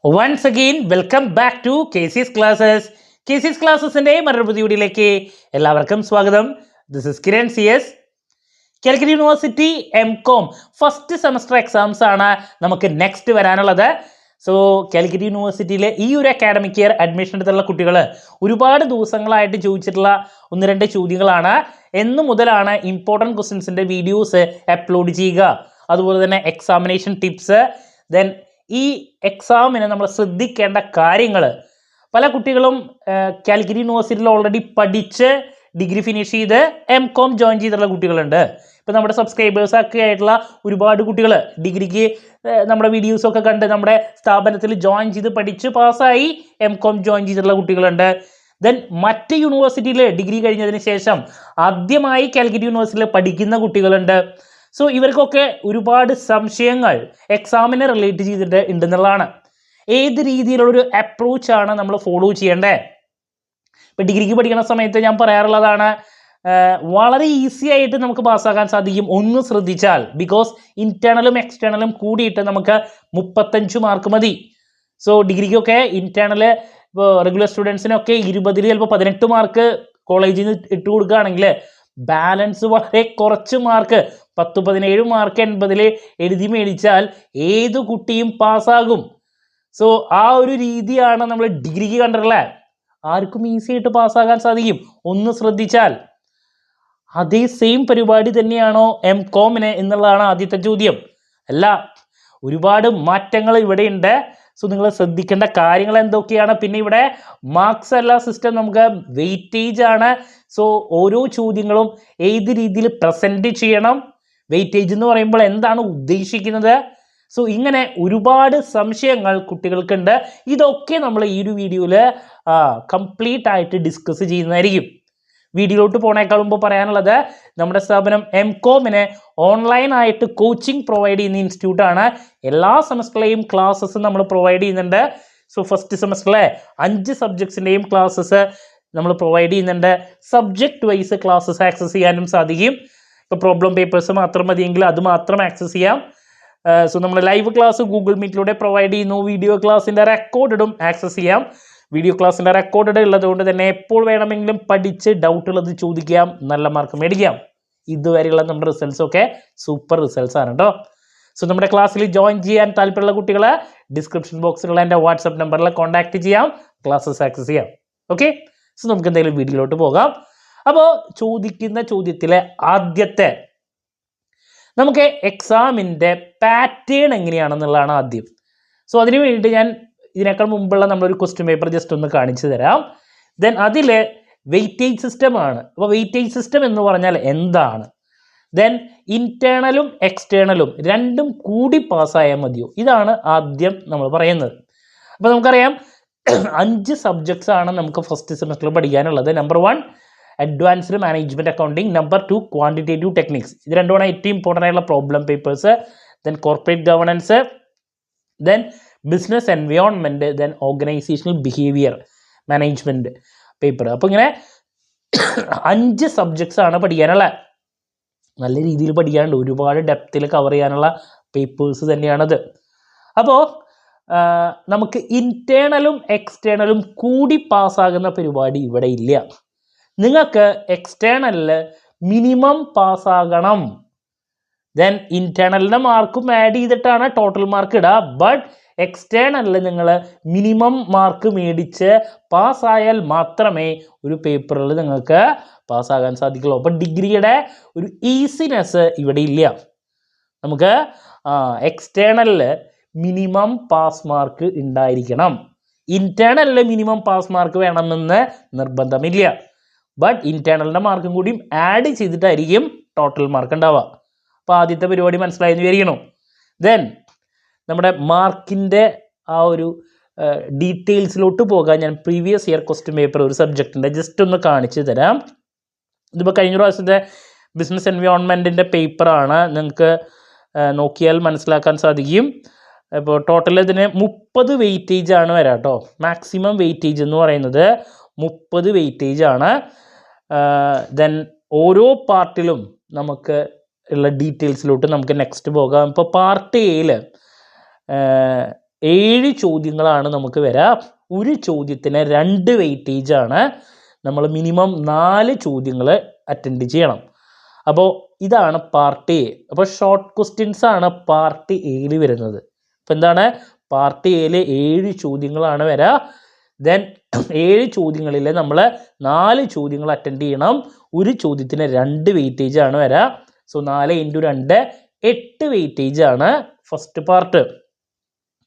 Once again, welcome back to KC's Classes. KC's Classesന്റെ മറ്റൊരു പുതിയ വീഡിയോയിലേക്ക് എല്ലാവർക്കും സ്വാഗതം. This is Kiran CS. Calicut university MCOM first semester exams ആണ് നമുക്ക് നെക്സ്റ്റ് വരാനുള്ളത്. സോ കാലിക്കറ്റ് യൂണിവേഴ്സിറ്റിയിലെ ഈ ഒരു അക്കാഡമിക് ഇയർ അഡ്മിഷൻ എടുത്തുള്ള കുട്ടികൾ ഒരുപാട് ദിവസങ്ങളായിട്ട് ചോദിച്ചിട്ടുള്ള ഒന്ന് രണ്ട് ചോദ്യങ്ങളാണ്. എന്ന് മുതലാണ് ഇമ്പോർട്ടൻറ്റ് ക്വസ്റ്റ്യൻസിൻ്റെ വീഡിയോസ് അപ്ലോഡ് ചെയ്യുക, അതുപോലെ തന്നെ എക്സാമിനേഷൻ ടിപ്സ്, ദെൻ ഈ എക്സാമിന് നമ്മൾ ശ്രദ്ധിക്കേണ്ട കാര്യങ്ങൾ. പല കുട്ടികളും കാലിക്കറ്റ് യൂണിവേഴ്സിറ്റിയിൽ ഓൾറെഡി പഠിച്ച് ഡിഗ്രി ഫിനിഷ് ചെയ്ത് MCOM ജോയിൻ ചെയ്തിട്ടുള്ള കുട്ടികളുണ്ട്. ഇപ്പം നമ്മുടെ സബ്സ്ക്രൈബേഴ്സൊക്കെ ആയിട്ടുള്ള ഒരുപാട് കുട്ടികൾ ഡിഗ്രിക്ക് നമ്മുടെ വീഡിയോസൊക്കെ കണ്ട് നമ്മുടെ സ്ഥാപനത്തിൽ ജോയിൻ ചെയ്ത് പഠിച്ച് പാസ്സായി MCOM ജോയിൻ ചെയ്തിട്ടുള്ള കുട്ടികളുണ്ട്. ദെൻ മറ്റ് യൂണിവേഴ്സിറ്റിയിൽ ഡിഗ്രി കഴിഞ്ഞതിന് ശേഷം ആദ്യമായി കാലിക്കറ്റ് യൂണിവേഴ്സിറ്റിയിൽ പഠിക്കുന്ന കുട്ടികളുണ്ട്. സോ ഇവർക്കൊക്കെ ഒരുപാട് സംശയങ്ങൾ എക്സാമിനെ റിലേറ്റ് ചെയ്തിട്ട് ഉണ്ടെന്നുള്ളതാണ്. ഏത് രീതിയിലുള്ളൊരു അപ്രോച്ചാണ് നമ്മൾ ഫോളോ ചെയ്യേണ്ടത്? ഇപ്പം ഡിഗ്രിക്ക് പഠിക്കുന്ന സമയത്ത് ഞാൻ പറയാറുള്ളതാണ്, വളരെ ഈസി ആയിട്ട് നമുക്ക് പാസ്സാക്കാൻ സാധിക്കും ഒന്ന് ശ്രദ്ധിച്ചാൽ. ബിക്കോസ് ഇൻറ്റേർണലും എക്സ്റ്റേണലും കൂടിയിട്ട് നമുക്ക് 35 മാർക്ക് മതി. സോ ഡിഗ്രിക്കൊക്കെ ഇൻറ്റേർണൽ ഇപ്പോൾ റെഗുലർ സ്റ്റുഡൻസിനൊക്കെ 20 ചിലപ്പോൾ 18 മാർക്ക് കോളേജിൽ നിന്ന് ഇട്ട് കൊടുക്കുകയാണെങ്കിൽ ബാലൻസ് വളരെ കുറച്ച് മാർക്ക് 10-17 മാർക്ക് 80 എഴുതി മേടിച്ചാൽ ഏത് കുട്ടിയും പാസ്സാകും. സോ ആ ഒരു രീതിയാണ് നമ്മൾ ഡിഗ്രിക്ക് കണ്ടിട്ടുള്ളത്. ആർക്കും ഈസി ആയിട്ട് പാസ്സാകാൻ സാധിക്കും ഒന്ന് ശ്രദ്ധിച്ചാൽ. അതേ സെയിം പരിപാടി തന്നെയാണോ MCOMന് എന്നുള്ളതാണ് ആദ്യത്തെ ചോദ്യം. അല്ല, ഒരുപാട് മാറ്റങ്ങൾ ഇവിടെ ഉണ്ട്. സോ നിങ്ങൾ ശ്രദ്ധിക്കേണ്ട കാര്യങ്ങൾ എന്തൊക്കെയാണ്? പിന്നെ ഇവിടെ മാർക്സ് അല്ല സിസ്റ്റം, നമുക്ക് വെയിറ്റേജ് ആണ്. സോ ഓരോ ചോദ്യങ്ങളും ഏത് രീതിയിൽ പ്രസൻറ്റ് ചെയ്യണം, വെയിറ്റേജ് എന്ന് പറയുമ്പോൾ എന്താണ് ഉദ്ദേശിക്കുന്നത്? സോ ഇങ്ങനെ ഒരുപാട് സംശയങ്ങൾ കുട്ടികൾക്കുണ്ട്. ഇതൊക്കെ നമ്മൾ ഈ ഒരു വീഡിയോയിൽ കംപ്ലീറ്റ് ആയിട്ട് ഡിസ്കസ് ചെയ്യുന്നതായിരിക്കും. വീഡിയോയിലോട്ട് പോണേക്കാൾ മുമ്പ് പറയാനുള്ളത്, നമ്മുടെ സ്ഥാപനം MCOMന് ഓൺലൈനായിട്ട് കോച്ചിങ് പ്രൊവൈഡ് ചെയ്യുന്ന ഇൻസ്റ്റിറ്റ്യൂട്ടാണ്. എല്ലാ സെമസ്റ്ററിലെയും ക്ലാസ്സസ് നമ്മൾ പ്രൊവൈഡ് ചെയ്യുന്നുണ്ട്. സോ ഫസ്റ്റ് സെമസ്റ്ററിലെ 5 സബ്ജക്ട്സിൻ്റെയും ക്ലാസ്സസ് നമ്മൾ പ്രൊവൈഡ് ചെയ്യുന്നുണ്ട്. സബ്ജക്റ്റ് വൈസ് ക്ലാസ്സസ് ആക്സസ് ചെയ്യാനും സാധിക്കും. ഇപ്പോൾ പ്രോബ്ലം പേപ്പേഴ്സ് മാത്രം മതിയെങ്കിൽ അത് മാത്രം ആക്സസ് ചെയ്യാം. സോ നമ്മൾ ലൈവ് ക്ലാസ് ഗൂഗിൾ മീറ്റിലൂടെ പ്രൊവൈഡ് ചെയ്യുന്നു. വീഡിയോ ക്ലാസ്സിൻ്റെ റെക്കോർഡും ആക്സസ് ചെയ്യാം. വീഡിയോ ക്ലാസ്സിൻ്റെ റെക്കോർഡ് ഉള്ളതുകൊണ്ട് തന്നെ എപ്പോൾ വേണമെങ്കിലും പഠിച്ച് ഡൗട്ടുള്ളത് ചോദിക്കാം, നല്ല മാർക്ക് മേടിക്കാം. ഇതുവരെയുള്ള നമ്മുടെ റിസൾട്ട്സൊക്കെ സൂപ്പർ റിസൾട്ട്സ് ആണ് കേട്ടോ. സോ നമ്മുടെ ക്ലാസ്സിൽ ജോയിൻ ചെയ്യാൻ താല്പര്യമുള്ള കുട്ടികൾ ഡിസ്ക്രിപ്ഷൻ ബോക്സിലുള്ള എൻ്റെ വാട്സപ്പ് നമ്പറിൽ കോൺടാക്ട് ചെയ്യാം, ക്ലാസ്സസ് ആക്സസ് ചെയ്യാം. ഓക്കെ, സോ നമുക്ക് എന്തെങ്കിലും വീഡിയോയിലോട്ട് പോകാം. അപ്പോൾ ചോദിക്കുന്ന ചോദ്യത്തിലെ ആദ്യത്തെ, നമുക്ക് എക്സാമിൻ്റെ പാറ്റേൺ എങ്ങനെയാണെന്നുള്ളതാണ് ആദ്യം. സോ അതിന് വേണ്ടിയിട്ട് ഞാൻ ഇതിനേക്കാൾ മുമ്പുള്ള നമ്മളൊരു ക്വസ്റ്റ്യൻ പേപ്പർ ജസ്റ്റ് ഒന്ന് കാണിച്ചു തരാം. ദെൻ അതിൽ വെയിറ്റേജ് സിസ്റ്റം ആണ്. അപ്പോൾ വെയിറ്റേജ് സിസ്റ്റം എന്ന് പറഞ്ഞാൽ എന്താണ്? ദെൻ ഇൻറ്റേർണലും എക്സ്റ്റേണലും രണ്ടും കൂടി പാസ്സായാൽ മതിയോ? ഇതാണ് ആദ്യം നമ്മൾ പറയുന്നത്. അപ്പോൾ നമുക്കറിയാം 5 സബ്ജക്ട്സ് ആണ് നമുക്ക് ഫസ്റ്റ് സെമസ്റ്ററിൽ പഠിക്കാനുള്ളത്. Number 1 advanced management accounting, number 2 quantitative techniques. ഇത് രണ്ടുമാണ് ഏറ്റവും ഇമ്പോർട്ടൻ്റ് ആയിട്ടുള്ള problem papers. Then corporate governance, then business environment, then organisational behaviour management paper. അപ്പോൾ ഇങ്ങനെ 5 സബ്ജക്ട്സ് ആണ് പഠിക്കാനുള്ളത്. നല്ല രീതിയിൽ പഠിക്കാനുണ്ട്, ഒരുപാട് ഡെപ്തിൽ കവർ ചെയ്യാനുള്ള പേപ്പേഴ്സ് തന്നെയാണത്. അപ്പോൾ നമുക്ക് ഇൻറ്റേർണലും എക്സ്റ്റേണലും കൂടി പാസ്സാകുന്ന പരിപാടി ഇവിടെ ഇല്ല. നിങ്ങൾക്ക് എക്സ്റ്റേണലിൽ മിനിമം പാസ്സാകണം. ദെൻ ഇൻറ്റേർണലിൻ്റെ മാർക്കും ആഡ് ചെയ്തിട്ടാണ് ടോട്ടൽ മാർക്ക് ഇടുക. ബട്ട് എക്സ്റ്റേണലിൽ നിങ്ങൾ മിനിമം മാർക്ക് മേടിച്ച് പാസ്സായാൽ മാത്രമേ ഒരു പേപ്പറിൽ നിങ്ങൾക്ക് പാസ്സാകാൻ സാധിക്കുള്ളൂ. അപ്പോൾ ഡിഗ്രിയുടെ ഒരു ഈസിനെസ് ഇവിടെ ഇല്ല. നമുക്ക് എക്സ്റ്റേണലിൽ മിനിമം പാസ് മാർക്ക് ഉണ്ടായിരിക്കണം. ഇൻറ്റേർണലിൽ മിനിമം പാസ് മാർക്ക് വേണമെന്ന് നിർബന്ധമില്ല. ബട്ട് ഇൻറ്റേർണലിൻ്റെ മാർക്കും കൂടിയും ആഡ് ചെയ്തിട്ടായിരിക്കും ടോട്ടൽ മാർക്ക് ഉണ്ടാവുക. അപ്പോൾ ആദ്യത്തെ പരിപാടി മനസ്സിലായെന്ന് വിചാരിക്കണം. ദെൻ നമ്മുടെ മാർക്കിൻ്റെ ആ ഒരു ഡീറ്റെയിൽസിലോട്ട് പോകാൻ ഞാൻ പ്രീവിയസ് ഇയർ ക്വസ്റ്റ്യൻ പേപ്പർ ഒരു സബ്ജക്റ്റിൻ്റെ ജസ്റ്റ് ഒന്ന് കാണിച്ചു തരാം. ഇതിപ്പോൾ കഴിഞ്ഞ പ്രാവശ്യത്തെ ബിസിനസ് എൻവയോൺമെൻറ്റിൻ്റെ പേപ്പറാണ്. നിങ്ങൾക്ക് നോക്കിയാൽ മനസ്സിലാക്കാൻ സാധിക്കും. ഇപ്പോൾ ടോട്ടൽ ഇതിന് 30 വെയിറ്റേജ് ആണ് വരാം കേട്ടോ. മാക്സിമം വെയിറ്റേജ് എന്ന് പറയുന്നത് 30 വെയിറ്റേജ് ആണ്. ദെൻ ഓരോ പാർട്ടിലും നമുക്ക് ഉള്ള ഡീറ്റെയിൽസിലോട്ട് നമുക്ക് നെക്സ്റ്റ് പോകാം. ഇപ്പോൾ പാർട്ട് എയിൽ 7 ചോദ്യങ്ങളാണ് നമുക്ക് വരിക. ഒരു ചോദ്യത്തിന് 2 വെയിറ്റേജ് ആണ്. നമ്മൾ മിനിമം 4 ചോദ്യങ്ങൾ അറ്റൻഡ് ചെയ്യണം. അപ്പോൾ ഇതാണ് പാർട്ട് എ. അപ്പോൾ ഷോർട്ട് ക്വസ്റ്റ്യൻസ് ആണ് പാർട്ട് എയിൽ വരുന്നത്. അപ്പോൾ എന്താണ്, പാർട്ട് എയിൽ 7 ചോദ്യങ്ങളാണ് വരിക. ദെൻ 7 ചോദ്യങ്ങളിൽ നമ്മൾ 4 ചോദ്യങ്ങൾ അറ്റൻഡ് ചെയ്യണം. ഒരു ചോദ്യത്തിന് 2 വെയിറ്റേജ് ആണ് വരിക. സോ 4 × 2 8 വെയിറ്റേജ് ആണ് ഫസ്റ്റ് പാർട്ട്.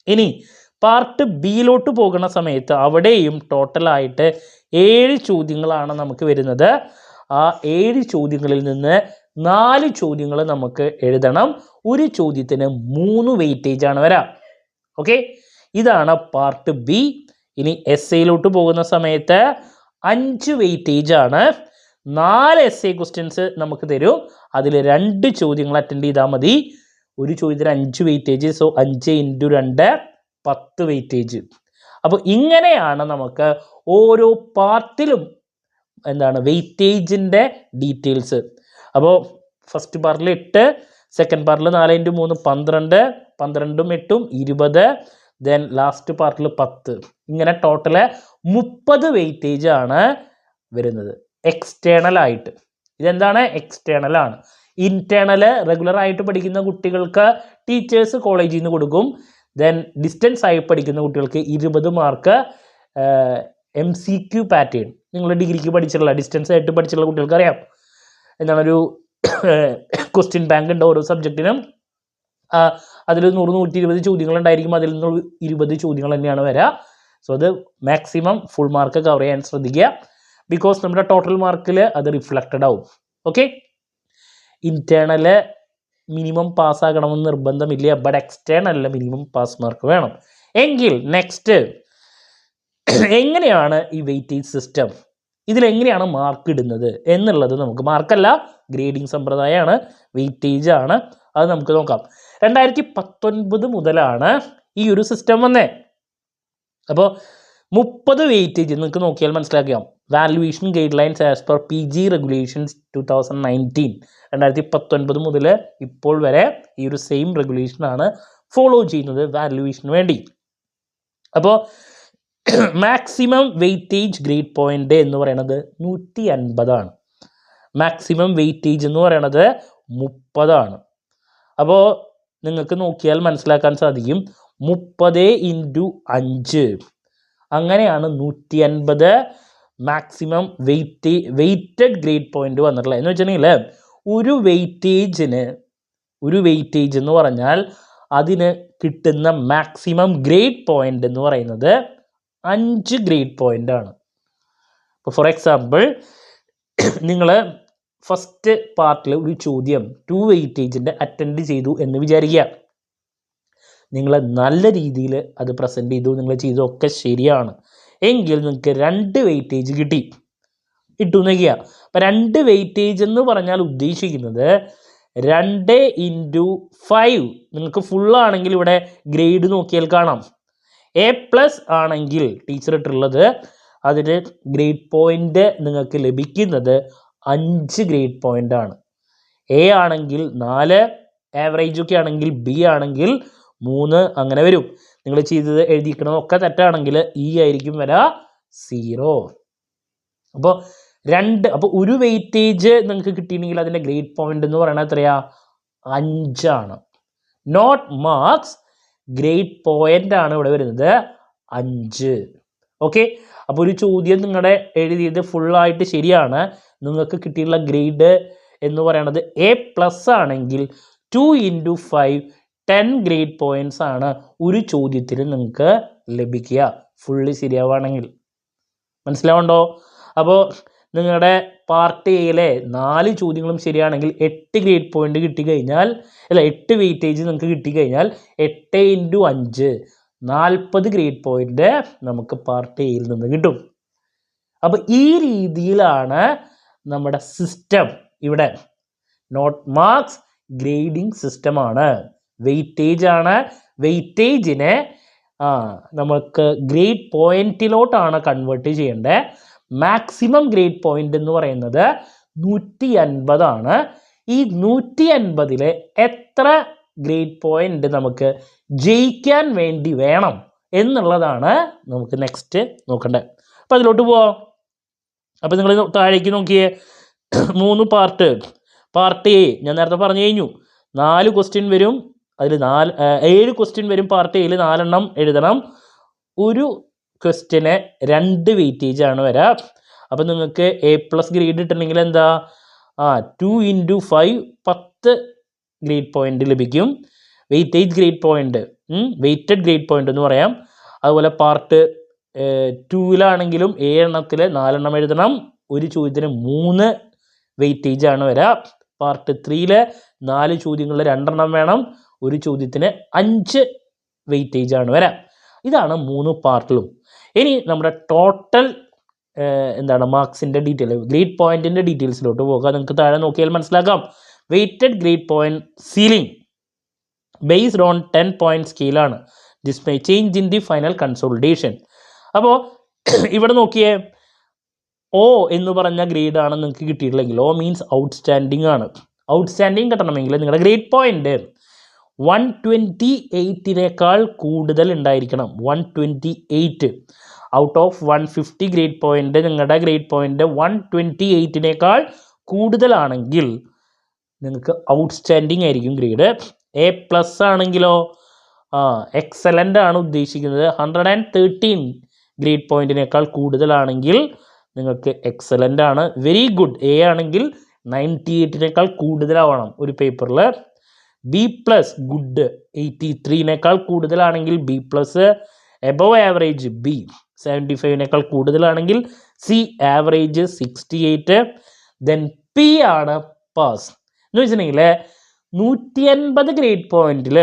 ഇനി പാർട്ട് ബിയിലോട്ട് പോകുന്ന സമയത്ത് അവിടെയും ടോട്ടലായിട്ട് 7 ചോദ്യങ്ങളാണ് നമുക്ക് വരുന്നത്. ആ 7 ചോദ്യങ്ങളിൽ നിന്ന് 4 ചോദ്യങ്ങൾ നമുക്ക് എഴുതണം. ഒരു ചോദ്യത്തിന് 3 വെയിറ്റേജ് ആണ് വരാം. ഓക്കെ, ഇതാണ് പാർട്ട് ബി. ഇനി എസ്സേയിലോട്ട് പോകുന്ന സമയത്ത് 5 വെയിറ്റേജ് ആണ്. 4 എസ്സേ ക്വസ്റ്റ്യൻസ് നമുക്ക് തരും. അതിൽ 2 ചോദ്യങ്ങൾ അറ്റൻഡ് ചെയ്താൽ മതി. ഒരു ചോദ്യത്തിന് 5 വെയിറ്റേജ്. So 5 × 2 10 weightage. അപ്പോൾ ഇങ്ങനെയാണ് നമുക്ക് ഓരോ പാർട്ടിലും എന്താണ് വെയിറ്റേജിൻ്റെ ഡീറ്റെയിൽസ്. അപ്പോൾ ഫസ്റ്റ് പാർട്ടിൽ 8, സെക്കൻഡ് പാർട്ടിൽ 4 × 3 12, 12ഉം 8ഉം 20, ദെൻ ലാസ്റ്റ് പാർട്ടിൽ 10. ഇങ്ങനെ ടോട്ടൽ 30 വെയിറ്റേജ് ആണ് വരുന്നത് എക്സ്റ്റേണൽ ആയിട്ട്. ഇതെന്താണ്, എക്സ്റ്റേണൽ ആണ്. ഇൻറ്റേണൽ റെഗുലർ ആയിട്ട് പഠിക്കുന്ന കുട്ടികൾക്ക് ടീച്ചേഴ്സ് കോളേജിൽ നിന്ന് കൊടുക്കും. ദെൻ ഡിസ്റ്റൻസ് ആയി പഠിക്കുന്ന കുട്ടികൾക്ക് 20 മാർക്ക് MCQ പാറ്റേൺ. നിങ്ങൾ ഡിഗ്രിക്ക് പഠിച്ചിട്ടുള്ള ഡിസ്റ്റൻസ് ആയിട്ട് പഠിച്ചിട്ടുള്ള കുട്ടികൾക്ക് അറിയാം എന്താണ് ഒരു ക്വസ്റ്റ്യൻ ബാങ്ക് ഉണ്ട് ഓരോ സബ്ജക്റ്റിനും. അതിൽ 100-120 ചോദ്യങ്ങൾ ഉണ്ടായിരിക്കും. അതിൽ നിന്ന് 20 ചോദ്യങ്ങൾ തന്നെയാണ് വരിക. സോ അത് മാക്സിമം ഫുൾ മാർക്ക് കവർ ചെയ്യാൻ ശ്രദ്ധിക്കുക. ബിക്കോസ് നമ്മുടെ ടോട്ടൽ മാർക്കിൽ അത് റിഫ്ലക്റ്റഡ് ആവും. ഓക്കെ, ഇൻറ്റേർണൽ മിനിമം പാസ്സാകണമെന്ന് നിർബന്ധമില്ല. ബട്ട് എക്സ്റ്റേണലിൽ മിനിമം പാസ് മാർക്ക് വേണം. എങ്കിൽ നെക്സ്റ്റ് എങ്ങനെയാണ് ഈ വെയിറ്റേജ് സിസ്റ്റം, ഇതിലെങ്ങനെയാണ് മാർക്ക് ഇടുന്നത് എന്നുള്ളത് നമുക്ക്, മാർക്കല്ല ഗ്രേഡിംഗ് സമ്പ്രദായമാണ്, വെയിറ്റേജ് ആണ്. അത് നമുക്ക് നോക്കാം. 2019 മുതലാണ് ഈ ഒരു സിസ്റ്റം വന്നേ. അപ്പോൾ 30 വെയിറ്റേജ് നിങ്ങൾക്ക് നോക്കിയാൽ മനസ്സിലാക്കാം. Valuation guide lines as per PG regulations 2019. 2019 മുതൽ ഇപ്പോൾ വരെ ഈ ഒരു സെയിം റെഗുലേഷനാണ് ഫോളോ ചെയ്യുന്നത് വാല്യുവേഷന് വേണ്ടി. അപ്പോൾ മാക്സിമം വെയിറ്റേജ് ഗ്രേഡ് പോയിന്റ് എന്ന് പറയുന്നത് 150 ആണ്. മാക്സിമം വെയിറ്റേജ് എന്ന് പറയുന്നത് 30 ആണ്. അപ്പോൾ നിങ്ങൾക്ക് നോക്കിയാൽ മനസ്സിലാക്കാൻ സാധിക്കും 30 × 5 അങ്ങനെയാണ് 150 മാക്സിമം വെയിറ്റഡ് ഗ്രേഡ് പോയിന്റ് വന്നിട്ടുള്ളത്. എന്ന് വെച്ചിട്ടുണ്ടെങ്കിൽ ഒരു വെയിറ്റേജ് എന്ന് പറഞ്ഞാൽ അതിന് കിട്ടുന്ന മാക്സിമം ഗ്രേഡ് പോയിന്റ് എന്ന് പറയുന്നത് 5 ഗ്രേഡ് പോയിന്റ് ആണ്. ഇപ്പോൾ ഫോർ എക്സാമ്പിൾ നിങ്ങൾ ഫസ്റ്റ് പാർട്ടിൽ ഒരു ചോദ്യം 2 വെയിറ്റേജിൻ്റെ അറ്റൻഡ് ചെയ്തു എന്ന് വിചാരിക്കുക. നിങ്ങൾ നല്ല രീതിയിൽ അത് പ്രസൻറ്റ് ചെയ്തു, നിങ്ങൾ ചെയ്തതൊക്കെ ശരിയാണ് എങ്കിൽ നിങ്ങൾക്ക് 2 വെയിറ്റേജ് ഇട്ടു വയ്ക്കുക. അപ്പം 2 വെയിറ്റേജ് എന്ന് പറഞ്ഞാൽ ഉദ്ദേശിക്കുന്നത് 2 × 5. നിങ്ങൾക്ക് ഫുള്ളാണെങ്കിൽ ഇവിടെ ഗ്രേഡ് നോക്കിയാൽ കാണാം. A+ ആണെങ്കിൽ ടീച്ചർ ഇട്ടുള്ളത് അതിന് ഗ്രേഡ് പോയിന്റ് നിങ്ങൾക്ക് ലഭിക്കുന്നത് 5 ഗ്രേഡ് പോയിന്റ് ആണ്. A ആണെങ്കിൽ 4, ആവറേജ് ഒക്കെ ആണെങ്കിൽ B ആണെങ്കിൽ 3, അങ്ങനെ വരും. നിങ്ങൾ ചെയ്തത് എഴുതിയിരിക്കണതൊക്കെ തെറ്റാണെങ്കിൽ E ആയിരിക്കും വരിക 0. അപ്പോൾ ഒരു വെയിറ്റേജ് നിങ്ങൾക്ക് കിട്ടിയിട്ടുണ്ടെങ്കിൽ അതിൻ്റെ ഗ്രേഡ് പോയിന്റ് എന്ന് പറയുന്നത് എത്രയാ, 5 ആണ്. നോട്ട് മാർക്സ്, ഗ്രേഡ് പോയിന്റ് ആണ് ഇവിടെ വരുന്നത് 5. ഓക്കെ, അപ്പോൾ ഒരു ചോദ്യം നിങ്ങളുടെ എഴുതിയത് ഫുള്ളായിട്ട് ശരിയാണ്, നിങ്ങൾക്ക് കിട്ടിയിട്ടുള്ള ഗ്രേഡ് എന്ന് പറയുന്നത് A+ ആണെങ്കിൽ 2 × 5 10 ഗ്രേഡ് പോയിന്റ്സ് ആണ് ഒരു ചോദ്യത്തിന് നിങ്ങൾക്ക് ലഭിക്കുക, ഫുള്ള് ശരിയാവുകയാണെങ്കിൽ. മനസ്സിലാവുണ്ടോ? അപ്പോൾ നിങ്ങളുടെ പാർട്ട് എയിലെ 4 ചോദ്യങ്ങളും ശരിയാണെങ്കിൽ 8 ഗ്രേഡ് പോയിന്റ് കിട്ടിക്കഴിഞ്ഞാൽ, 8 വെയിറ്റേജ് നിങ്ങൾക്ക് കിട്ടിക്കഴിഞ്ഞാൽ 8 × 5 40 ഗ്രേഡ് പോയിന്റ് നമുക്ക് പാർട്ട് എയിൽ നിന്ന് കിട്ടും. അപ്പോൾ ഈ രീതിയിലാണ് നമ്മുടെ സിസ്റ്റം. ഇവിടെ നോട്ട് മാർക്സ് ഗ്രേഡിംഗ് സിസ്റ്റമാണ്, വെയിറ്റേജ് ആണ്. വെയിറ്റേജിനെ നമുക്ക് ഗ്രേഡ് പോയിന്റിലോട്ടാണ് കൺവേർട്ട് ചെയ്യേണ്ടത്. മാക്സിമം ഗ്രേഡ് പോയിന്റ് എന്ന് പറയുന്നത് 150 ആണ്. ഈ 150 എത്ര ഗ്രേഡ് പോയിന്റ് നമുക്ക് ജയിക്കാൻ വേണ്ടി വേണം എന്നുള്ളതാണ് നമുക്ക് നെക്സ്റ്റ് നോക്കേണ്ടത്. അപ്പോൾ അതിലോട്ട് പോവാം. അപ്പോൾ നിങ്ങൾ താഴേക്ക് നോക്കിയേ, 3 പാർട്ട്. പാർട്ട് എ ഞാൻ നേരത്തെ പറഞ്ഞു കഴിഞ്ഞു, 4 ക്വസ്റ്റ്യൻ വരും. അതിൽ 7 ക്വസ്റ്റ്യൻ വരും. പാർട്ട് എയിൽ 4 എണ്ണം എഴുതണം. ഒരു ക്വസ്റ്റ്യന് 2 വെയിറ്റേജ് ആണ് വരാം. അപ്പം നിങ്ങൾക്ക് A+ ഗ്രേഡ് കിട്ടണമെങ്കിൽ എന്താ, 2 × 5 10 ഗ്രേഡ് പോയിന്റ് ലഭിക്കും. Weightage grade point, weighted grade point എന്ന് പറയാം. അതുപോലെ പാർട്ട് 2-ലാണെങ്കിലും 7 എണ്ണത്തിൽ 4 എണ്ണം എഴുതണം. ഒരു ചോദ്യത്തിന് 3 വെയിറ്റേജ് ആണ് വരാം. പാർട്ട് 3-ൽ 4 ചോദ്യങ്ങളിൽ 2 എണ്ണം വേണം. ഒരു ചോദ്യത്തിന് 5 വെയിറ്റേജ് ആണ് വരാം. ഇതാണ് 3 പാർട്ടിലും. ഇനി നമ്മുടെ ടോട്ടൽ മാർക്സിൻ്റെ ഡീറ്റെയിൽ, ഗ്രേഡ് പോയിന്റിൻ്റെ ഡീറ്റെയിൽസിലോട്ട് പോകുക. നിങ്ങൾക്ക് താഴെ നോക്കിയാൽ മനസ്സിലാക്കാം. Weighted grade point ceiling based on 10 point സ്കെയിലാണ്. This may change in the final consolidation. അപ്പോൾ ഇവിടെ നോക്കിയേ, O എന്ന് പറഞ്ഞ ഗ്രേഡാണ് നിങ്ങൾക്ക് കിട്ടിയിട്ടുള്ളെങ്കിൽ, O മീൻസ് ഔട്ട്സ്റ്റാൻഡിംഗ് ആണ്. ഔട്ട്സ്റ്റാൻഡിംഗ് കിട്ടണമെങ്കിൽ നിങ്ങളുടെ ഗ്രേഡ് പോയിന്റ് 128-നേക്കാൾ കൂടുതൽ ഉണ്ടായിരിക്കണം. 128 ഔട്ട് ഓഫ് 150 ഗ്രേഡ് പോയിന്റ് നിങ്ങളുടെ ഗ്രേഡ് പോയിന്റ് 128-നേക്കാൾ കൂടുതലാണെങ്കിൽ നിങ്ങൾക്ക് ഔട്ട്സ്റ്റാൻഡിംഗ് ആയിരിക്കും ഗ്രേഡ്. A+ ആണെങ്കിലോ എക്സലൻ്റ് ആണ് ഉദ്ദേശിക്കുന്നത്. 113 ഗ്രേഡ് പോയിന്റിനേക്കാൾ കൂടുതലാണെങ്കിൽ നിങ്ങൾക്ക് എക്സലൻ്റ് ആണ്. വെരി ഗുഡ് A ആണെങ്കിൽ 98-നേക്കാൾ കൂടുതലാവണം ഒരു പേപ്പറിൽ. B+ ഗുഡ് 83-നേക്കാൾ കൂടുതലാണെങ്കിൽ B+, എബവ് ആവറേജ് B 75-നേക്കാൾ കൂടുതലാണെങ്കിൽ C ആവറേജ് 68, ദെൻ P ആണ് പാസ്. എന്ന് വെച്ചിട്ടുണ്ടെങ്കിൽ 150 ഗ്രേഡ് പോയിന്റിൽ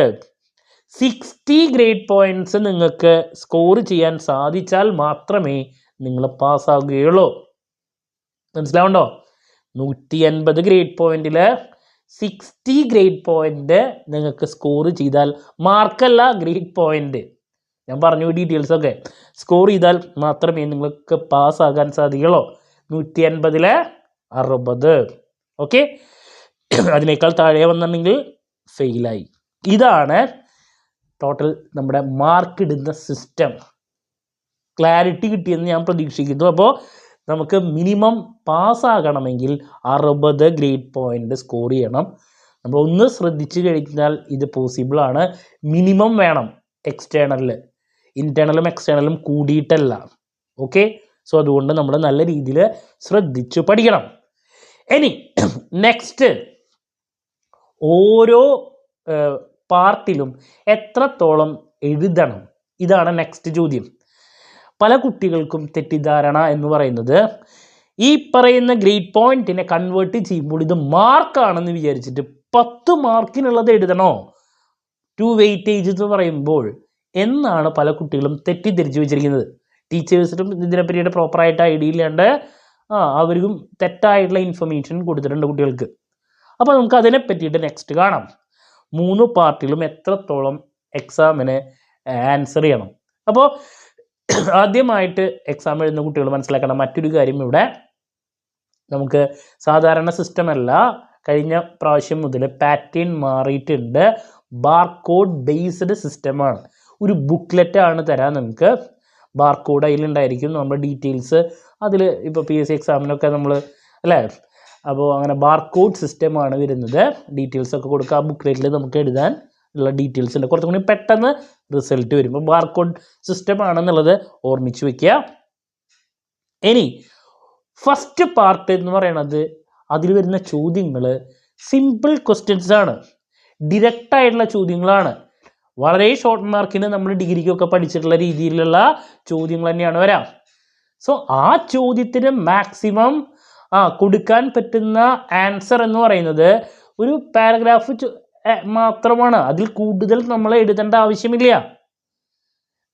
60 ഗ്രേഡ് പോയിന്റ്സ് നിങ്ങൾക്ക് സ്കോർ ചെയ്യാൻ സാധിച്ചാൽ മാത്രമേ നിങ്ങൾ പാസ്സാകുകയുള്ളൂ. മനസ്സിലാവുണ്ടോ? 150 ഗ്രേഡ് പോയിന്റിൽ 60 ഗ്രേഡ് പോയിന്റ് നിങ്ങൾക്ക് സ്കോർ ചെയ്താൽ, മാർക്കല്ല ഗ്രേഡ് പോയിന്റ്, ഞാൻ പറഞ്ഞു ഡീറ്റെയിൽസ് ഒക്കെ, സ്കോർ ചെയ്താൽ മാത്രമേ നിങ്ങൾക്ക് പാസ്സാകാൻ സാധിക്കുള്ളൂ. 150-ൽ 60. ഓക്കെ, അതിനേക്കാൾ താഴെ വന്നിട്ടുണ്ടെങ്കിൽ ഫെയിലായി. ഇതാണ് ടോട്ടൽ നമ്മുടെ മാർക്ക് ഇടുന്ന സിസ്റ്റം. ക്ലാരിറ്റി കിട്ടിയെന്ന് ഞാൻ പ്രതീക്ഷിക്കുന്നു. അപ്പോൾ നമുക്ക് മിനിമം പാസ്സാകണമെങ്കിൽ 60 ഗ്രേഡ് പോയിന്റ് സ്കോർ ചെയ്യണം. നമ്മൾ ഒന്ന് ശ്രദ്ധിച്ചു കഴിഞ്ഞാൽ ഇത് പോസിബിളാണ്. മിനിമം വേണം എക്സ്റ്റേണലിൽ, ഇൻറ്റേർണലും എക്സ്റ്റേണലും കൂടിയിട്ടല്ല. ഓക്കെ, സോ അതുകൊണ്ട് നമ്മൾ നല്ല രീതിയിൽ ശ്രദ്ധിച്ചു പഠിക്കണം. ഇനി നെക്സ്റ്റ്, ഓരോ പാർട്ടിലും എത്രത്തോളം എഴുതണം, ഇതാണ് നെക്സ്റ്റ് ചോദ്യം. പല കുട്ടികൾക്കും തെറ്റിദ്ധാരണ എന്ന് പറയുന്നത്, ഈ പറയുന്ന ഗ്രേഡ് പോയിന്റിനെ കൺവേർട്ട് ചെയ്യുമ്പോൾ ഇത് മാർക്കാണെന്ന് വിചാരിച്ചിട്ട് 10 മാർക്കിനുള്ളത് എഴുതണോ 2 വെയിറ്റേജ് എന്ന് പറയുമ്പോൾ എന്നാണ് പല കുട്ടികളും തെറ്റിദ്ധരിച്ച് വെച്ചിരിക്കുന്നത്. ടീച്ചേഴ്സിനും ഇതിനെ പറ്റിയിട്ട് പ്രോപ്പറായിട്ട് ഐഡിയ ഇല്ലാണ്ട് അവർക്കും തെറ്റായിട്ടുള്ള ഇൻഫർമേഷൻ കൊടുത്തിട്ടുണ്ട് കുട്ടികൾക്ക്. അപ്പോൾ നമുക്ക് അതിനെ പറ്റിയിട്ട് നെക്സ്റ്റ് കാണാം. 3 പാർട്ടിലും എത്രത്തോളം എക്സാമിന് ആൻസർ ചെയ്യണം. അപ്പോൾ ആദ്യമായിട്ട് എക്സാം എഴുതുന്ന കുട്ടികൾ മനസ്സിലാക്കണം മറ്റൊരു കാര്യം, ഇവിടെ നമുക്ക് സാധാരണ സിസ്റ്റം അല്ല, കഴിഞ്ഞ പ്രാവശ്യം മുതൽ പാറ്റേൺ മാറിയിട്ടുണ്ട്. ബാർകോഡ് ബേസ്ഡ് സിസ്റ്റമാണ്. ഒരു ബുക്ക്ലെറ്റ് ആണ് തരാൻ നിങ്ങൾക്ക്. ബാർകോഡ് അതിലുണ്ടായിരിക്കും, നമ്മുടെ ഡീറ്റെയിൽസ് അതിൽ. ഇപ്പോൾ PSC എക്സാമിനൊക്കെ നമ്മൾ അല്ലേ, അപ്പോൾ അങ്ങനെ ബാർകോഡ് സിസ്റ്റമാണ് വരുന്നത്. ഡീറ്റെയിൽസ് ഒക്കെ കൊടുക്കുക, ആ ബുക്ക്ലെറ്റിൽ നമുക്ക് എഴുതാൻ ഉള്ള ഡീറ്റെയിൽസ് ഉണ്ട്. കുറച്ചും കൂടി പെട്ടെന്ന് റിസൾട്ട് വരും. അപ്പോൾ ബാർകോഡ് സിസ്റ്റം ആണെന്നുള്ളത് ഓർമ്മിച്ച് വയ്ക്കുക. ഇനി ഫസ്റ്റ് പാർട്ട് എന്ന് പറയുന്നത്, അതിൽ വരുന്ന ചോദ്യങ്ങൾ സിമ്പിൾ ക്വസ്റ്റ്യൻസ് ആണ്, ഡിറക്റ്റ് ആയിട്ടുള്ള ചോദ്യങ്ങളാണ്. വളരെ ഷോർട്ട് മാർക്കിന് നമ്മൾ ഡിഗ്രിക്കൊക്കെ പഠിച്ചിട്ടുള്ള രീതിയിലുള്ള ചോദ്യങ്ങൾ തന്നെയാണ് വരാം. സോ ആ ചോദ്യത്തിന് മാക്സിമം കൊടുക്കാൻ പറ്റുന്ന ആൻസർ എന്ന് പറയുന്നത് ഒരു പാരഗ്രാഫ് മാത്രമാണ്. അതിൽ കൂടുതൽ നമ്മൾ എഴുതേണ്ട ആവശ്യമില്ല.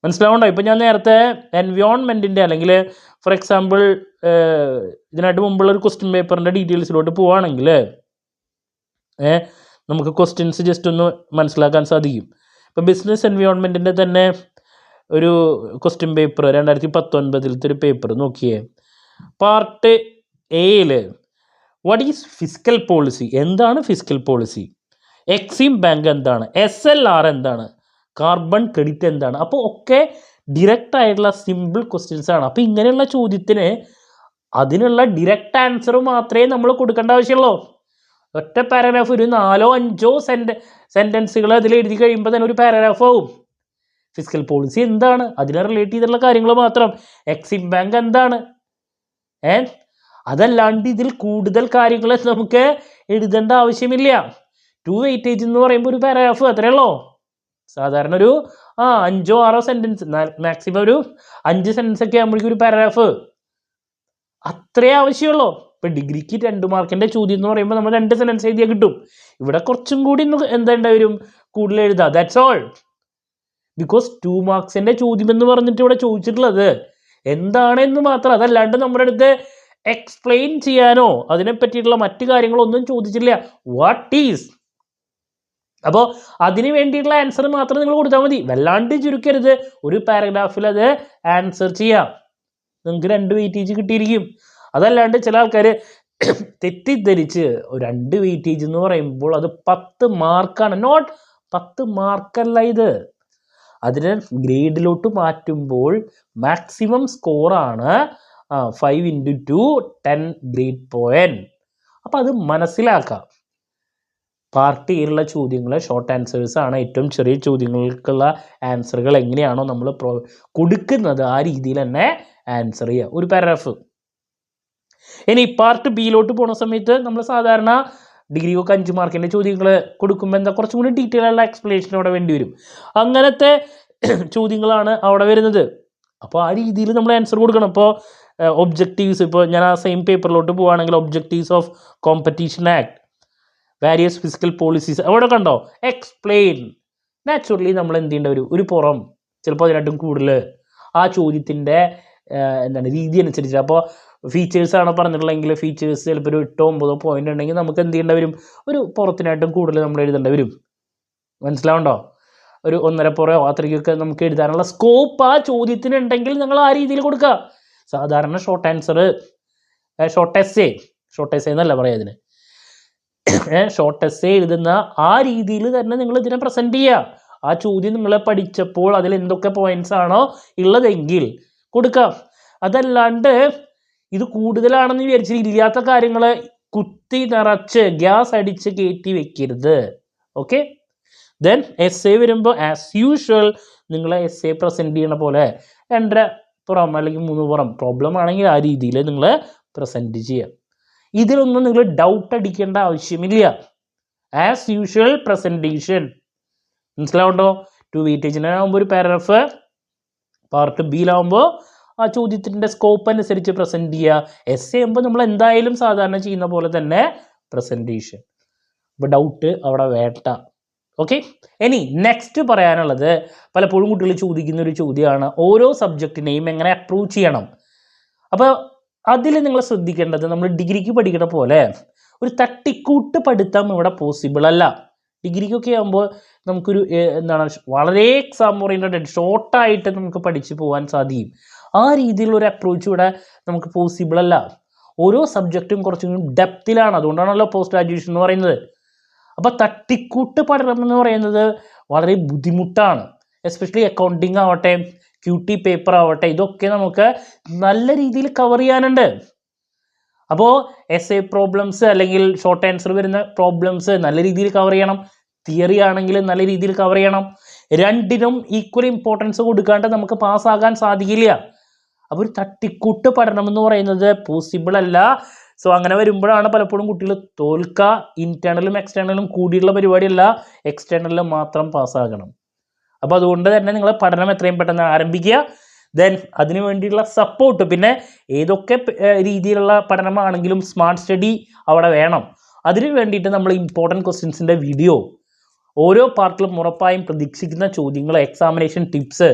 മനസ്സിലാവുണ്ടോ? ഇപ്പം ഞാൻ നേരത്തെ എൻവയോൺമെൻറ്റിൻ്റെ അല്ലെങ്കിൽ ഫോർ എക്സാമ്പിൾ ഇതിനായിട്ട് മുമ്പുള്ള ഒരു ക്വസ്റ്റ്യൻ പേപ്പറിൻ്റെ ഡീറ്റെയിൽസിലോട്ട് പോവുകയാണെങ്കിൽ നമുക്ക് ക്വസ്റ്റ്യൻസ് ജസ്റ്റ് ഒന്ന് മനസ്സിലാക്കാൻ സാധിക്കും. ഇപ്പം ബിസിനസ് എൻവയോൺമെൻറ്റിൻ്റെ തന്നെ ഒരു ക്വസ്റ്റ്യൻ പേപ്പർ 2019 ഒരു പേപ്പർ നോക്കിയേ. പാർട്ട് എയിൽ വാട്ട് ഈസ് ഫിസ്ക്കൽ പോളിസി, എന്താണ് ഫിസ്ക്കൽ പോളിസി, എക്സിം ബാങ്ക് എന്താണ്, SLR എന്താണ്, കാർബൺ ക്രെഡിറ്റ് എന്താണ്. അപ്പോൾ ഒക്കെ ഡിറക്റ്റ് ആയിട്ടുള്ള സിമ്പിൾ ക്വസ്റ്റ്യൻസ് ആണ്. അപ്പോൾ ഇങ്ങനെയുള്ള ചോദ്യത്തിന് അതിനുള്ള ഡിറക്റ്റ് ആൻസർ മാത്രമേ നമ്മൾ കൊടുക്കേണ്ട ആവശ്യമുള്ളൂ. ഒറ്റ പാരഗ്രാഫ് ഒരു 4-5 സെൻറ്റൻസുകൾ അതിൽ എഴുതി കഴിയുമ്പോൾ തന്നെ ഒരു പാരഗ്രാഫ് ആവും. ഫിസിക്കൽ പോളിസി എന്താണ്, അതിനെ റിലേറ്റ് ചെയ്തിട്ടുള്ള കാര്യങ്ങൾ മാത്രം. എക്സിം ബാങ്ക് എന്താണ്, അതല്ലാണ്ട് ഇതിൽ കൂടുതൽ കാര്യങ്ങൾ നമുക്ക് എഴുതേണ്ട ആവശ്യമില്ല. 2 വെയിറ്റേജ് എന്ന് പറയുമ്പോൾ ഒരു പാരഗ്രാഫ് അത്രേ ഉള്ളൂ. സാധാരണ ഒരു 5-6 സെൻറ്റൻസ്, മാക്സിമം ഒരു 5 സെൻറ്റൻസ് ഒക്കെ ആകുമ്പോഴേക്കും ഒരു പാരഗ്രാഫ്, അത്രേ ആവശ്യമുള്ളൂ. ഇപ്പം ഡിഗ്രിക്ക് 2 മാർക്കിൻ്റെ ചോദ്യം എന്ന് പറയുമ്പോൾ നമ്മൾ 2 സെൻറ്റൻസ് എഴുതിയാൽ കിട്ടും. ഇവിടെ കുറച്ചും കൂടി എന്താ വരും, കൂടുതൽ എഴുതാം. That's all. ബിക്കോസ് 2 മാർക്സിൻ്റെ ചോദ്യം എന്ന് പറഞ്ഞിട്ട് ഇവിടെ ചോദിച്ചിട്ടുള്ളത് എന്താണെന്ന് മാത്രം. അതല്ലാണ്ട് നമ്മുടെ അടുത്ത് എക്സ്പ്ലെയിൻ ചെയ്യാനോ അതിനെ പറ്റിയിട്ടുള്ള മറ്റു കാര്യങ്ങളൊന്നും ചോദിച്ചില്ല. What is. അപ്പോൾ അതിന് വേണ്ടിയിട്ടുള്ള ആൻസർ മാത്രം നിങ്ങൾ കൊടുത്താൽ മതി. വല്ലാണ്ട് ചുരുക്കരുത്. ഒരു പാരഗ്രാഫിൽ അത് ആൻസർ ചെയ്യാം. നിങ്ങൾക്ക് 2 വെയിറ്റേജ് കിട്ടിയിരിക്കും. അതല്ലാണ്ട് ചില ആൾക്കാർ തെറ്റിദ്ധരിച്ച് 2 വെയിറ്റേജ് എന്ന് പറയുമ്പോൾ അത് 10 മാർക്കാണ്. നോട്ട് 10 മാർക്കല്ല ഇത്. അതിനെ ഗ്രേഡിലോട്ട് മാറ്റുമ്പോൾ മാക്സിമം സ്കോറാണ് 5 × 2 10 ഗ്രേഡ് പോയിന്റ്. അപ്പോൾ അത് മനസ്സിലാക്കാം. പാർട്ട് എയിലുള്ള ചോദ്യങ്ങൾ ഷോർട്ട് ആൻസേഴ്സ് ആണ്. ഏറ്റവും ചെറിയ ചോദ്യങ്ങൾക്കുള്ള ആൻസറുകൾ എങ്ങനെയാണോ നമ്മൾ കൊടുക്കുന്നത് ആ രീതിയിൽ തന്നെ ആൻസർ ചെയ്യുക, ഒരു പാരഗ്രാഫ്. ഇനി പാർട്ട് ബിയിലോട്ട് പോണ സമയത്ത് നമ്മൾ സാധാരണ ഡിഗ്രിയൊക്കെ 5 മാർക്കിൻ്റെ ചോദ്യങ്ങൾ കൊടുക്കുമ്പോൾ എന്താ കുറച്ചും കൂടി ഡീറ്റെയിൽ ആയിട്ടുള്ള എക്സ്പ്ലനേഷൻ അവിടെ വേണ്ടി വരും. അങ്ങനത്തെ ചോദ്യങ്ങളാണ് അവിടെ വരുന്നത്. അപ്പോൾ ആ രീതിയിൽ നമ്മൾ ആൻസർ കൊടുക്കണം. ഇപ്പോൾ ഒബ്ജക്റ്റീവ്സ്, ഇപ്പോൾ ഞാൻ ആ സെയിം പേപ്പറിലോട്ട് പോവുകയാണെങ്കിൽ objectives of competition act, various physical policies, അവിടെ കണ്ടോ എക്സ്പ്ലെയിൻ. നാച്ചുറലി നമ്മൾ എന്ത് ചെയ്യേണ്ട വരും, ഒരു പുറം ചിലപ്പോൾ അതിനായിട്ടും കൂടുതൽ ആ ചോദ്യത്തിൻ്റെ രീതി അനുസരിച്ച്. അപ്പോൾ ഫീച്ചേഴ്സാണ് പറഞ്ഞിട്ടുള്ളതെങ്കിൽ ഫീച്ചേഴ്സ് ചിലപ്പോൾ ഒരു 8-9 പോയിന്റ് ഉണ്ടെങ്കിൽ നമുക്ക് എന്ത് ചെയ്യേണ്ട വരും, ഒരു പുറത്തിനായിട്ടും കൂടുതൽ നമ്മൾ എഴുതേണ്ടി വരും. മനസ്സിലാവുണ്ടോ? ഒരു 1.5 പുറയോ അത്രയ്ക്കൊക്കെ നമുക്ക് എഴുതാനുള്ള സ്കോപ്പ് ആ ചോദ്യത്തിന് ഉണ്ടെങ്കിൽ നിങ്ങൾ ആ രീതിയിൽ കൊടുക്കുക. സാധാരണ ഷോർട്ട് ആൻസർ, ഷോർട്ട് എസ്സേ എന്നല്ല പറയാം ഇതിന്, ഷോർട്ട് എസ്സേ എഴുതുന്ന ആ രീതിയിൽ തന്നെ നിങ്ങൾ ഇതിനെ പ്രസൻറ്റ് ചെയ്യുക. ആ ചോദ്യം നിങ്ങൾ പഠിച്ചപ്പോൾ അതിൽ എന്തൊക്കെ പോയിന്റ്സ് ആണോ ഉള്ളതെങ്കിൽ കൊടുക്കാം. അതല്ലാണ്ട് ഇത് കൂടുതലാണെന്ന് വിചാരിച്ച് ഇല്ലാത്ത കാര്യങ്ങൾ കുത്തി നിറച്ച് ഗ്യാസ് അടിച്ച് കയറ്റി വെക്കരുത്. ഓക്കെ. ദെൻ എസ്സേ വരുമ്പോൾ ആസ് യൂഷ്വൽ നിങ്ങൾ എസ്സേ പ്രസൻറ്റ് ചെയ്യണ പോലെ 2.5 പുറം അല്ലെങ്കിൽ 3 പുറം പ്രോബ്ലം ആണെങ്കിൽ ആ രീതിയിൽ നിങ്ങൾ പ്രസൻറ്റ് ചെയ്യുക. ഇതിലൊന്നും നിങ്ങൾ ഡൗട്ട് അടിക്കേണ്ട ആവശ്യമില്ല. As usual presentation. മനസ്സിലാവുണ്ടോ? 2 വെയിറ്റേജിനാകുമ്പോൾ ഒരു പാരഗ്രാഫ്, പാർട്ട് ബിയിലാവുമ്പോൾ ആ ചോദ്യത്തിൻ്റെ സ്കോപ്പ് അനുസരിച്ച് പ്രസൻറ്റ് ചെയ്യുക. എസ്സേ ആകുമ്പോൾ നമ്മൾ എന്തായാലും സാധാരണ ചെയ്യുന്ന പോലെ തന്നെ പ്രസൻറ്റേഷൻ. അപ്പോൾ ഡൗട്ട് അവിടെ വേണ്ട. ഓക്കെ. ഇനി നെക്സ്റ്റ് പറയാനുള്ളത്, പലപ്പോഴും കുട്ടികൾ ചോദിക്കുന്ന ഒരു ചോദ്യമാണ് ഓരോ സബ്ജക്റ്റിനെയും എങ്ങനെ അപ്രോച്ച് ചെയ്യണം. അപ്പോൾ അതിൽ നിങ്ങൾ ശ്രദ്ധിക്കേണ്ടത്, നമ്മൾ ഡിഗ്രിക്ക് പഠിക്കുന്ന പോലെ ഒരു തട്ടിക്കൂട്ട് പഠിത്തം ഇവിടെ പോസിബിൾ അല്ല. ഡിഗ്രിക്കൊക്കെ ആകുമ്പോൾ നമുക്കൊരു വളരെ എക്സാം ഓറിയൻറ്റഡ് ഷോർട്ടായിട്ട് നമുക്ക് പഠിച്ചു പോകാൻ സാധിക്കും. ആ രീതിയിലുള്ള ഒരു അപ്രോച്ച് ഇവിടെ നമുക്ക് പോസിബിൾ അല്ല. ഓരോ സബ്ജക്റ്റും കുറച്ചും ഡെപ്തിലാണ്. അതുകൊണ്ടാണല്ലോ പോസ്റ്റ് ഗ്രാജുവേഷൻ എന്ന് പറയുന്നത്. അപ്പോൾ തട്ടിക്കൂട്ട് പഠനം എന്ന് പറയുന്നത് വളരെ ബുദ്ധിമുട്ടാണ്. എസ്പെഷ്യലി അക്കൗണ്ടിങ് ആവട്ടെ, QT പേപ്പർ ആവട്ടെ, ഇതൊക്കെ നമുക്ക് നല്ല രീതിയിൽ കവർ ചെയ്യാനുണ്ട്. അപ്പോൾ എസ്സേ പ്രോബ്ലംസ് അല്ലെങ്കിൽ ഷോർട്ട് ആൻസർ വരുന്ന പ്രോബ്ലംസ് നല്ല രീതിയിൽ കവർ ചെയ്യണം. തിയറി ആണെങ്കിൽ നല്ല രീതിയിൽ കവർ ചെയ്യണം. രണ്ടിനും ഈക്വൽ ഇമ്പോർട്ടൻസ് കൊടുക്കാണ്ട് നമുക്ക് പാസ്സാകാൻ സാധിക്കില്ല. അപ്പോൾ ഒരു തട്ടിക്കൂട്ട് പഠനം എന്ന് പറയുന്നത് പോസിബിൾ അല്ല. സോ അങ്ങനെ വരുമ്പോഴാണ് പലപ്പോഴും കുട്ടികൾ തോൽക്കുക. ഇന്റേണലും എക്സ്റ്റേണലും കൂടിയുള്ള പരിപാടിയല്ല, എക്സ്റ്റേണലിൽ മാത്രം പാസ്സാകണം. അപ്പോൾ അതുകൊണ്ട് തന്നെ നിങ്ങൾ പഠനം എത്രയും പെട്ടെന്ന് ആരംഭിക്കുക. ദെൻ അതിനു വേണ്ടിയിട്ടുള്ള സപ്പോർട്ട്, പിന്നെ ഏതൊക്കെ രീതിയിലുള്ള പഠനമാണെങ്കിലും സ്മാർട്ട് സ്റ്റഡി അവിടെ വേണം. അതിന് വേണ്ടിയിട്ട് നമ്മൾ ഇമ്പോർട്ടൻറ്റ് ക്വസ്റ്റ്യൻസിൻ്റെ വീഡിയോ ഓരോ പാർട്ടിലും ഉറപ്പായും പ്രതീക്ഷിക്കുന്ന ചോദ്യങ്ങൾ, എക്സാമിനേഷൻ ടിപ്സ്,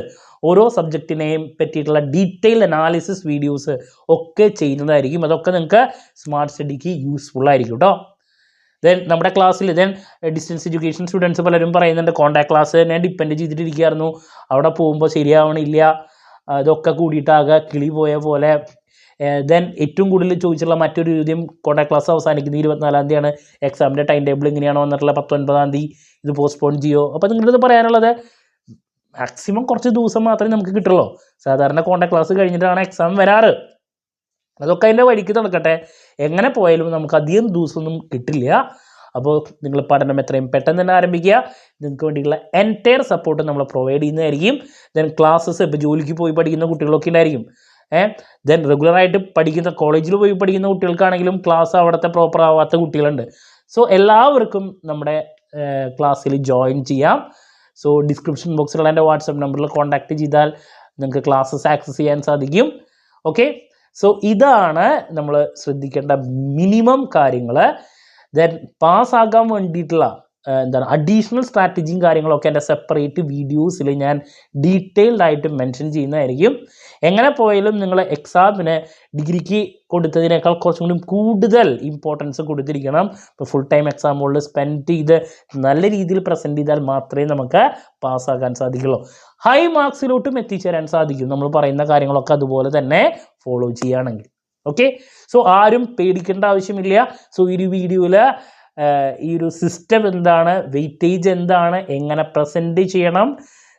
ഓരോ സബ്ജക്റ്റിനെയും പറ്റിയിട്ടുള്ള ഡീറ്റെയിൽ അനാലിസിസ് വീഡിയോസ് ഒക്കെ ചെയ്യുന്നതായിരിക്കും. അതൊക്കെ നിങ്ങൾക്ക് സ്മാർട്ട് സ്റ്റഡിക്ക് യൂസ്ഫുൾ ആയിരിക്കും കേട്ടോ. ദെൻ നമ്മുടെ ക്ലാസ്സിൽ ഡിസ്റ്റൻസ് എഡ്യൂക്കേഷൻ സ്റ്റുഡൻസ് പലരും പറയുന്നുണ്ട് കോൺടാക്ട് ക്ലാസ് ഞാൻ ഡിപ്പെൻഡ് ചെയ്തിട്ടിരിക്കുകയായിരുന്നു, അവിടെ പോകുമ്പോൾ ശരിയാവണില്ല, ഇതൊക്കെ കൂടിയിട്ടാകെ കിളി പോയ പോലെ ദെൻ ഏറ്റവും കൂടുതൽ ചോദിച്ചിട്ടുള്ള മറ്റൊരു ചോദ്യം, കോൺടാക്ട് ക്ലാസ് അവസാനിക്കുന്നത് 24-ാം തീയതിയാണ്, എക്സാമിൻ്റെ ടൈം ടേബിൾ ഇങ്ങനെയാണോ വന്നിട്ടുള്ള 19-ാം തീയതി ഇത് പോസ്റ്റ്പോൺ ചെയ്യോ? അപ്പോൾ നിങ്ങളിത് പറയാനുള്ളത് മാക്സിമം കുറച്ച് ദിവസം മാത്രമേ നമുക്ക് കിട്ടുള്ളൂ. സാധാരണ കോൺടാക്ട് ക്ലാസ് കഴിഞ്ഞിട്ടാണ് എക്സാം വരാറ്. അതൊക്കെ അതിൻ്റെ വഴിക്ക് നടക്കട്ടെ. എങ്ങനെ പോയാലും നമുക്ക് അധികം ദിവസമൊന്നും കിട്ടില്ല. അപ്പോൾ നിങ്ങൾ പഠനം എത്രയും പെട്ടെന്ന് തന്നെ ആരംഭിക്കുക. നിങ്ങൾക്ക് വേണ്ടിയുള്ള എൻറ്റയർ സപ്പോർട്ട് നമ്മൾ പ്രൊവൈഡ് ചെയ്യുന്നതായിരിക്കും. ദെൻ ക്ലാസ്സസ് ഇപ്പോൾ ജോലിക്ക് പോയി പഠിക്കുന്ന കുട്ടികളൊക്കെ ഉണ്ടായിരിക്കും. ദെൻ റെഗുലറായിട്ട് പഠിക്കുന്ന കോളേജിൽ പോയി പഠിക്കുന്ന കുട്ടികൾക്കാണെങ്കിലും ക്ലാസ് അവിടുത്തെ പ്രോപ്പർ ആവാത്ത കുട്ടികളുണ്ട്. സോ എല്ലാവർക്കും നമ്മുടെ ക്ലാസ്സിൽ ജോയിൻ ചെയ്യാം. സോ ഡിസ്ക്രിപ്ഷൻ ബോക്സിലുള്ള എൻ്റെ വാട്സപ്പ് നമ്പറിൽ കോൺടാക്റ്റ് ചെയ്താൽ നിങ്ങൾക്ക് ക്ലാസ്സസ് ആക്സസ് ചെയ്യാൻ സാധിക്കും. ഓക്കെ, സോ ഇതാണ് നമ്മൾ ശ്രദ്ധിക്കേണ്ട മിനിമം കാര്യങ്ങൾ. ദെൻ പാസ്സാകാൻ വേണ്ടിയിട്ടുള്ള എന്താണ് അഡീഷണൽ സ്ട്രാറ്റജിയും കാര്യങ്ങളൊക്കെ എൻ്റെ സെപ്പറേറ്റ് വീഡിയോസിൽ ഞാൻ ഡീറ്റെയിൽഡ് ആയിട്ട് മെൻഷൻ ചെയ്യുന്നതായിരിക്കും. എങ്ങനെ പോയാലും നിങ്ങൾ എക്സാമിന് ഡിഗ്രിക്ക് കൊടുത്തതിനേക്കാൾ കുറച്ചും കൂടി കൂടുതൽ ഇമ്പോർട്ടൻസ് കൊടുത്തിരിക്കണം. ഇപ്പോൾ ഫുൾ ടൈം എക്സാമുകളിൽ സ്പെൻഡ് ചെയ്ത് നല്ല രീതിയിൽ പ്രസൻറ്റ് ചെയ്താൽ മാത്രമേ നമുക്ക് പാസ്സാകാൻ സാധിക്കുള്ളൂ. ഹൈ മാർക്സിലോട്ടും എത്തിച്ചേരാൻ സാധിക്കും നമ്മൾ പറയുന്ന കാര്യങ്ങളൊക്കെ അതുപോലെ തന്നെ ഫോളോ ചെയ്യുകയാണെങ്കിൽ. ഓക്കെ, സോ ആരും പേടിക്കേണ്ട ആവശ്യമില്ല. സോ ഈ ഒരു വീഡിയോയിൽ ഈ ഒരു സിസ്റ്റം എന്താണ്, വെയിറ്റേജ് എന്താണ്, എങ്ങനെ പ്രസൻറ്റ് ചെയ്യണം,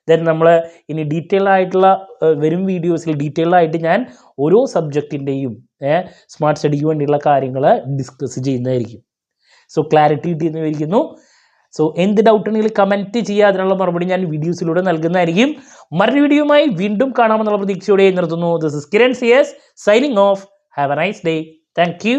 ദെൻ നമ്മൾ ഇനി ഡീറ്റെയിൽ ആയിട്ടുള്ള വരും വീഡിയോസിൽ ഡീറ്റെയിൽ ആയിട്ട് ഞാൻ ഓരോ സബ്ജക്റ്റിൻ്റെയും സ്മാർട്ട് സ്റ്റഡിക്ക് വേണ്ടിയുള്ള കാര്യങ്ങൾ ഡിസ്കസ് ചെയ്യുന്നതായിരിക്കും. സോ ക്ലാരിറ്റി കിട്ടിയെന്ന് വിചാരിക്കുന്നു. സോ എന്ത് ഡൗട്ട് ഉണ്ടെങ്കിൽ കമൻറ്റ് ചെയ്യുക, അതിനുള്ള മറുപടി ഞാൻ വീഡിയോസിലൂടെ നൽകുന്നതായിരിക്കും. മറ്റൊരു വീഡിയോയുമായി വീണ്ടും കാണാമെന്നുള്ള പ്രതീക്ഷയോടെ നിർത്തുന്നു. This is Kiran CS signing off. Have a nice day. Thank U.